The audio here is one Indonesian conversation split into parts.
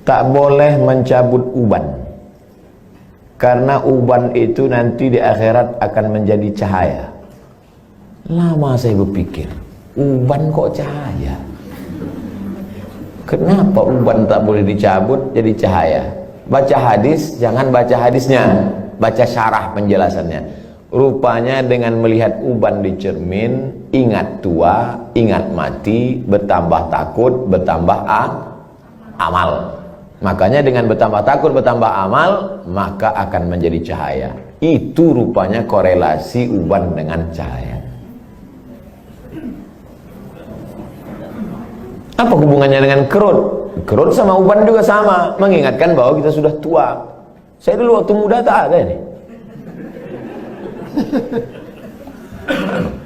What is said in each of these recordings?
tak boleh mencabut uban, karena uban itu nanti di akhirat akan menjadi cahaya. Lama saya berpikir, uban kok cahaya? Kenapa uban tak boleh dicabut jadi cahaya? Baca hadis, jangan baca hadisnya, baca syarah penjelasannya. Rupanya dengan melihat uban di cermin, ingat tua, ingat mati, bertambah takut, bertambah amal. Makanya dengan bertambah takut, bertambah amal, maka akan menjadi cahaya. Itu rupanya korelasi uban dengan cahaya. Apa hubungannya dengan kerut? Kerut sama uban juga sama, mengingatkan bahwa kita sudah tua. Saya dulu waktu muda tak ada nih.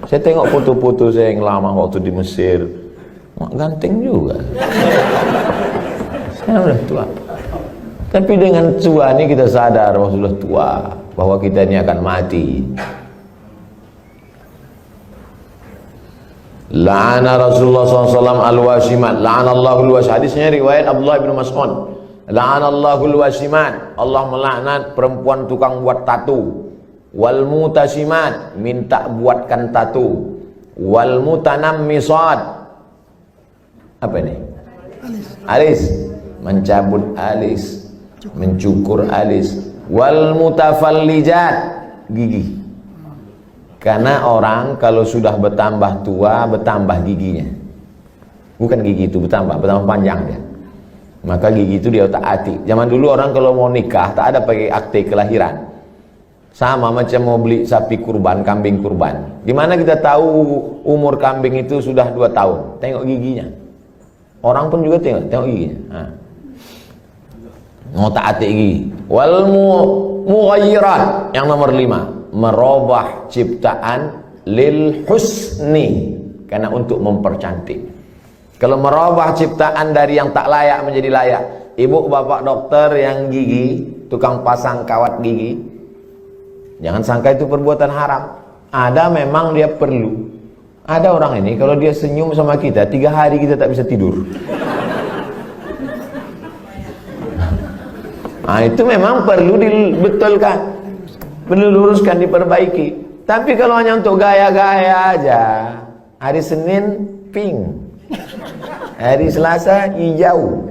Saya tengok foto-foto saya yang lama waktu di Mesir, ganteng juga. Saya sudah tua. Tapi dengan tua ini kita sadar bahwa sudah tua, bahwa kita ini akan mati. La'ana Rasulullah SAW al-wasimat, la'anallahu al-wasimat. Hadisnya riwayat Abdullah bin Mas'ud. La'anallahu al-wasimat, Allah melaknat perempuan tukang buat tatu. Wal mutasimat, minta buatkan tatu. Wal mutanammisat, apa ini? Alis, mencabut alis, mencukur alis. Wal mutafallijat, gigi. Karena orang kalau sudah bertambah tua, bertambah giginya. Bukan gigi itu bertambah panjang dia. Maka gigi itu dia otak-atik. Zaman dulu orang kalau mau nikah tak ada pakai akte kelahiran. Sama macam mau beli sapi kurban, kambing kurban. Dimana kita tahu umur kambing itu sudah 2 tahun? Tengok giginya. Orang pun juga tengok giginya. Otak-atik gigi. Wal mughayyirat, yang nomor 5. Merubah ciptaan lil husni, karena untuk mempercantik. Kalau merubah ciptaan dari yang tak layak menjadi layak. Ibu bapak dokter yang gigi, tukang pasang kawat gigi, jangan sangka itu perbuatan haram. Ada memang dia perlu. Ada orang ini kalau dia senyum sama kita 3 hari kita tak bisa tidur. Nah, itu memang perlu dibetulkan, perlu luruskan, diperbaiki. Tapi kalau hanya untuk gaya-gaya aja, hari Senin pink, hari Selasa hijau,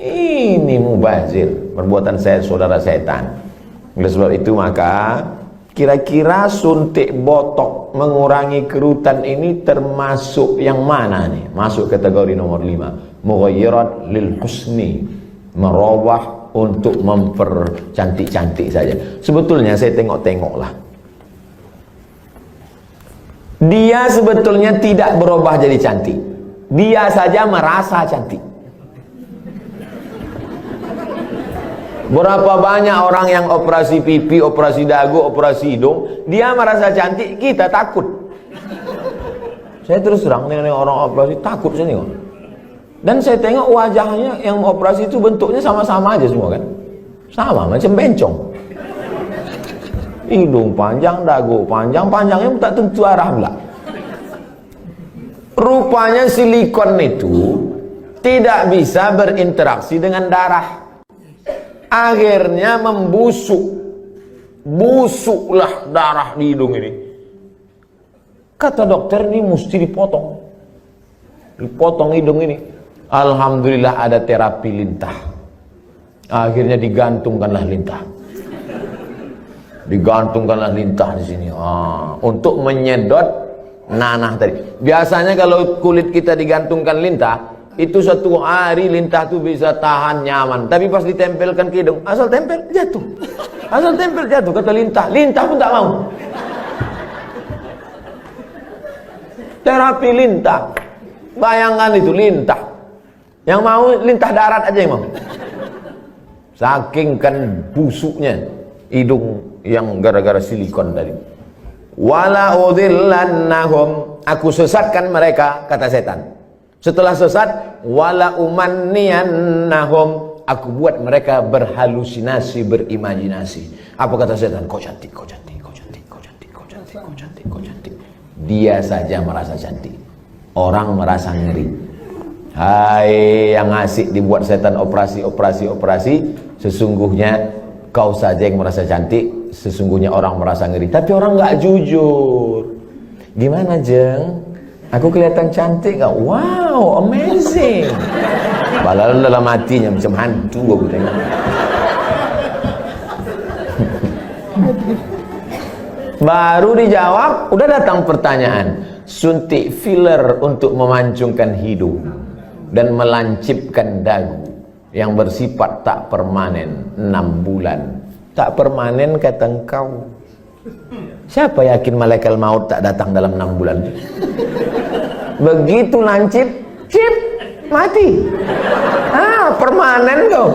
ini mubazir, perbuatan saya saudara setan. Oleh sebab itu maka kira-kira suntik botok mengurangi kerutan ini termasuk yang mana nih? Masuk kategori nomor 5, mughayyirat lil husni, merubah untuk mempercantik-cantik saja. Sebetulnya saya tengok-tengoklah, dia sebetulnya tidak berubah jadi cantik, dia saja merasa cantik. Berapa banyak orang yang operasi pipi, operasi dagu, operasi hidung, dia merasa cantik, kita takut. Saya terus terang dengan orang operasi takut saya tengok. Dan saya tengok wajahnya yang operasi itu bentuknya sama-sama aja semua kan. Sama, macam bencong. Hidung panjang, dagu panjang, panjangnya tak tentu arah pula. Rupanya silikon itu tidak bisa berinteraksi dengan darah. Akhirnya membusuk. Busuklah darah di hidung ini. Kata dokter, ini mesti dipotong. Dipotong hidung ini. Alhamdulillah ada terapi lintah. Akhirnya digantungkanlah lintah. Digantungkanlah lintah di sini. Untuk menyedot nanah tadi. Biasanya kalau kulit kita digantungkan lintah, itu 1 hari lintah itu bisa tahan nyaman. Tapi pas ditempelkan ke hidung, asal tempel jatuh. Asal tempel jatuh, kata lintah. Lintah pun tak mau. Terapi lintah. Bayangkan itu lintah. Yang mau lintah darat aja yang mau. Saking kan busuknya hidung yang gara-gara silikon tadi. Wala udhillannahum, aku sesatkan mereka, kata setan. Setelah sesat, wala umanniyannahum, aku buat mereka berhalusinasi, berimajinasi. Apa kata setan? Kau cantik, kau cantik, kau cantik, kau cantik, kau cantik, kau cantik, kau cantik. Dia saja merasa cantik. Orang merasa ngeri. Hai yang asik dibuat setan operasi, sesungguhnya kau saja yang merasa cantik, sesungguhnya orang merasa ngeri. Tapi orang nggak jujur. Gimana Jeng? Aku kelihatan cantik gak? Wow, amazing. Padahal dalam hatinya macam hantu aku tengok. Baru dijawab, udah datang pertanyaan. Suntik filler untuk memancungkan hidung dan melancipkan dagu yang bersifat tak permanen 6 bulan. Tak permanen kata engkau. Siapa yakin malaikat maut tak datang dalam 6 bulan? Begitu lancip, cip, mati. Permanen kau.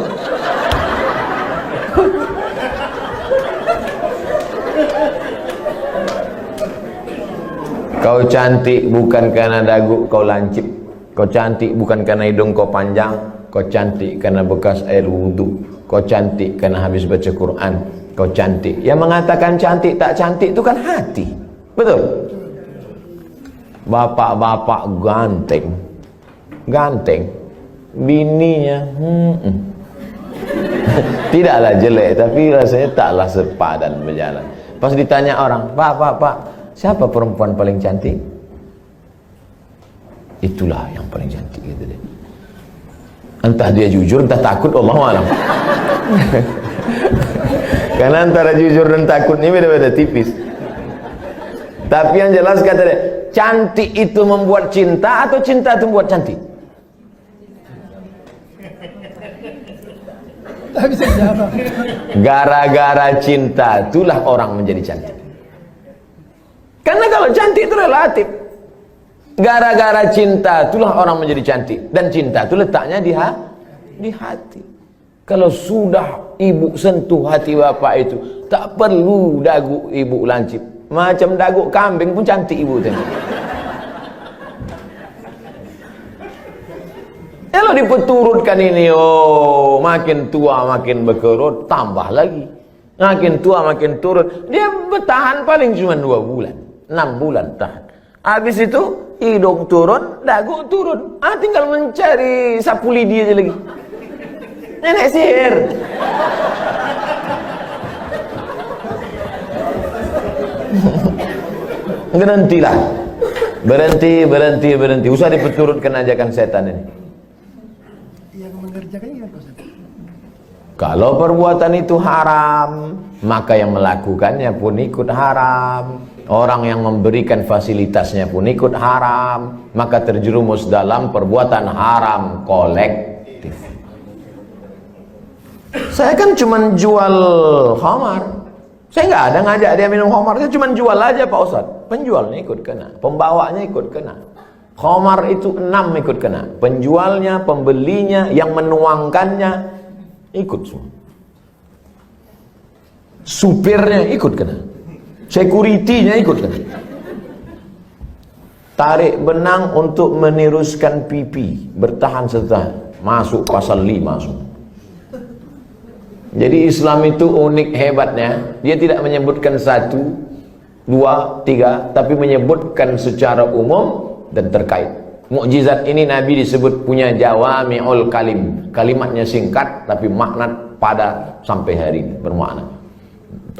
Kau cantik bukan karena dagu kau lancip. Kau cantik bukan karena hidung kau panjang. Kau cantik karena bekas air wudhu. Kau cantik karena habis baca Quran. Kau cantik. Yang mengatakan cantik tak cantik itu kan hati. Betul? Bapak-bapak ganteng. Ganteng. Bininya tidaklah jelek, tapi rasanya taklah sepadan berjalan. Pas ditanya orang, Pak, siapa perempuan paling cantik? Itulah yang paling cantik gitu dia. Entah dia jujur, entah takut, Allahu'alam. Karena antara jujur dan takut ini beda-beda tipis. Tapi yang jelas kata dia, cantik itu membuat cinta atau cinta itu membuat cantik? Gara-gara cinta itulah orang menjadi cantik. Karena kalau cantik itu relatif. Gara-gara cinta itulah orang menjadi cantik. Dan cinta itu letaknya di hati. Kalau sudah ibu sentuh hati bapak itu, tak perlu dagu ibu lancip. Macam dagu kambing pun cantik ibu tengok. Kalau dipeturutkan ini, oh makin tua makin berkerut, tambah lagi. Makin tua makin turun. Dia bertahan paling cuma 2 bulan, 6 bulan tahan. Habis itu hidung turun, dagu turun. Tinggal mencari sapu lidi aja lagi. Nenek sihir. Berhentilah. Berhenti. Usah dipeturutkan ajakan setan ini. Yang mengerjakannya apa? Kalau perbuatan itu haram, maka yang melakukannya pun ikut haram. Orang yang memberikan fasilitasnya pun ikut haram. Maka terjerumus dalam perbuatan haram kolektif. Saya kan cuma jual khamar. Saya nggak ada ngajak dia minum khamar. Saya cuma jual aja Pak Ustadz. Penjualnya ikut kena, pembawanya ikut kena. Khamar itu 6 ikut kena. Penjualnya, pembelinya, yang menuangkannya ikut semua. Supirnya ikut kena. Security-nya ikut kena. Tarik benang untuk meniruskan pipi, bertahan setahun, masuk pasal 5 semua. Jadi Islam itu unik hebatnya, dia tidak menyebutkan 1, 2, 3, tapi menyebutkan secara umum dan terkait. Mukjizat ini Nabi disebut punya jawami'ul kalim. Kalimatnya singkat tapi makna padat sampai hari ini bermakna.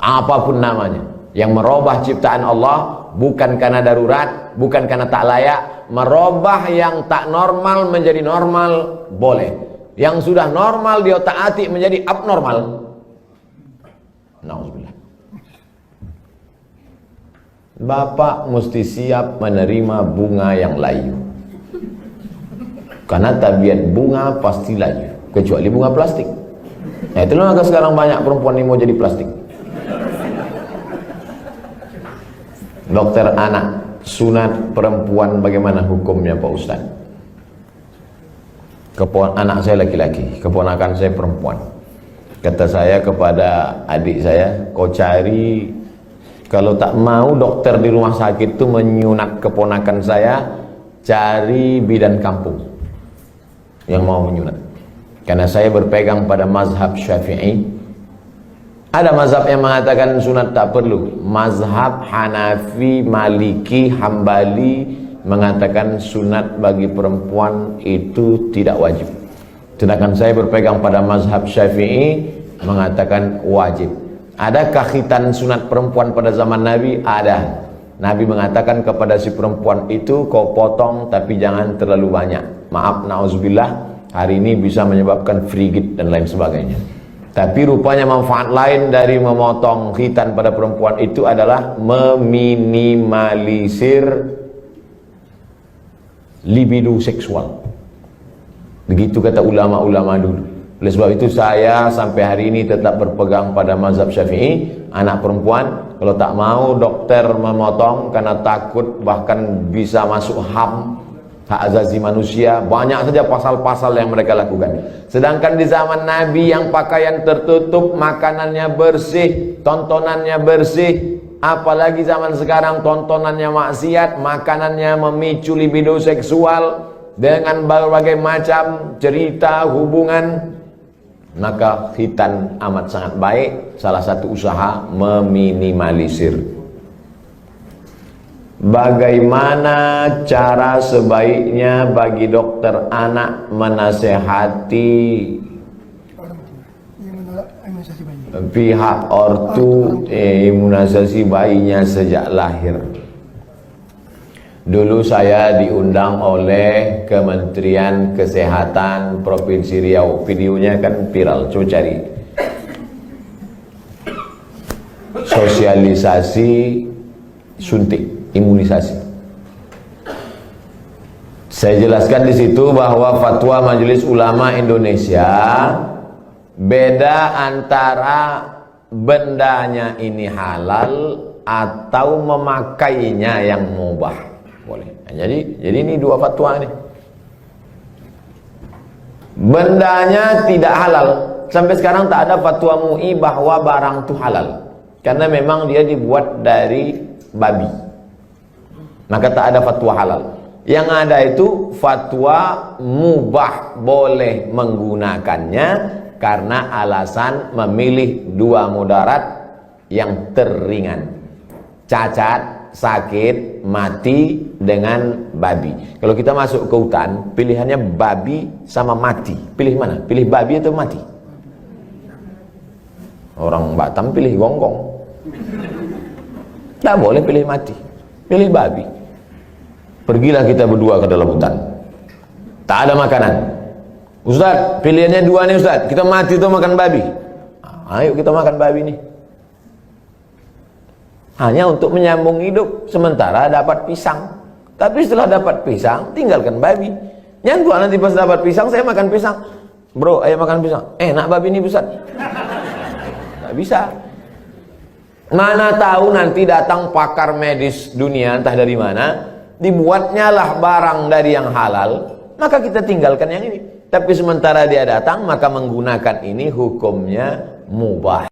Apapun namanya, yang merubah ciptaan Allah bukan karena darurat, bukan karena tak layak. Merubah yang tak normal menjadi normal boleh. Yang sudah normal dia taati menjadi abnormal. Nauzubillah. Bapak mesti siap menerima bunga yang layu. Karena tabiat bunga pasti layu, kecuali bunga plastik. Nah itulah maka sekarang banyak perempuan yang mau jadi plastik. Dokter anak, sunat perempuan bagaimana hukumnya Pak Ustaz? Anak saya laki-laki, keponakan saya perempuan. Kata saya kepada adik saya, kau cari, kalau tak mau dokter di rumah sakit itu menyunat keponakan saya, cari bidan kampung yang mau menyunat. Karena saya berpegang pada mazhab Syafi'i. Ada mazhab yang mengatakan sunat tak perlu. Mazhab Hanafi, Maliki, Hambali mengatakan sunat bagi perempuan itu tidak wajib. Sedangkan saya berpegang pada mazhab Syafi'i mengatakan wajib. Adakah khitan sunat perempuan pada zaman Nabi? Ada. Nabi mengatakan kepada si perempuan itu, kau potong tapi jangan terlalu banyak. Maaf, na'udzubillah, hari ini bisa menyebabkan frigid dan lain sebagainya. Tapi rupanya manfaat lain dari memotong khitan pada perempuan itu adalah meminimalisir libido seksual. Begitu kata ulama-ulama dulu. Oleh sebab itu saya sampai hari ini tetap berpegang pada mazhab Syafi'i. Anak perempuan kalau tak mau dokter memotong karena takut bahkan bisa masuk HAM, hak asasi manusia, banyak saja pasal-pasal yang mereka lakukan. Sedangkan di zaman Nabi yang pakaian tertutup, makanannya bersih, tontonannya bersih, apalagi zaman sekarang tontonannya maksiat, makanannya memicu libido seksual dengan berbagai macam cerita hubungan, maka khitan amat sangat baik. Salah satu usaha meminimalisir. Bagaimana cara sebaiknya bagi dokter anak menasehati pihak ortu imunisasi bayinya sejak lahir? Dulu saya diundang oleh Kementerian Kesehatan Provinsi Riau. Videonya kan viral, coba cari. Sosialisasi suntik imunisasi. Saya jelaskan di situ bahwa fatwa Majelis Ulama Indonesia beda antara bendanya ini halal atau memakainya yang mubah. Boleh. Jadi ini dua fatwa nih. Bendanya tidak halal. Sampai sekarang tak ada fatwa MUI bahwa barang itu halal. Karena memang dia dibuat dari babi. Maka tak ada fatwa halal. Yang ada itu fatwa mubah, boleh menggunakannya karena alasan memilih dua mudarat yang terringan. Cacat, sakit, mati dengan babi. Kalau kita masuk ke hutan, pilihannya babi sama mati. Pilih mana? Pilih babi atau mati? Orang Batam pilih gonggong. Tak boleh pilih mati. Pilih babi. Pergilah kita berdua ke dalam hutan. Tak ada makanan. Ustaz, pilihannya dua nih Ustaz. Kita mati atau makan babi? Ayo kita makan babi nih. Hanya untuk menyambung hidup, sementara dapat pisang. Tapi setelah dapat pisang, tinggalkan babi. Nyantua nanti pas dapat pisang, saya makan pisang. Bro, ayo makan pisang. Enak babi ini Ustaz. Nggak bisa. Mana tahu nanti datang pakar medis dunia, entah dari mana, dibuatnya lah barang dari yang halal, maka kita tinggalkan yang ini. Tapi sementara dia datang, maka menggunakan ini hukumnya mubah.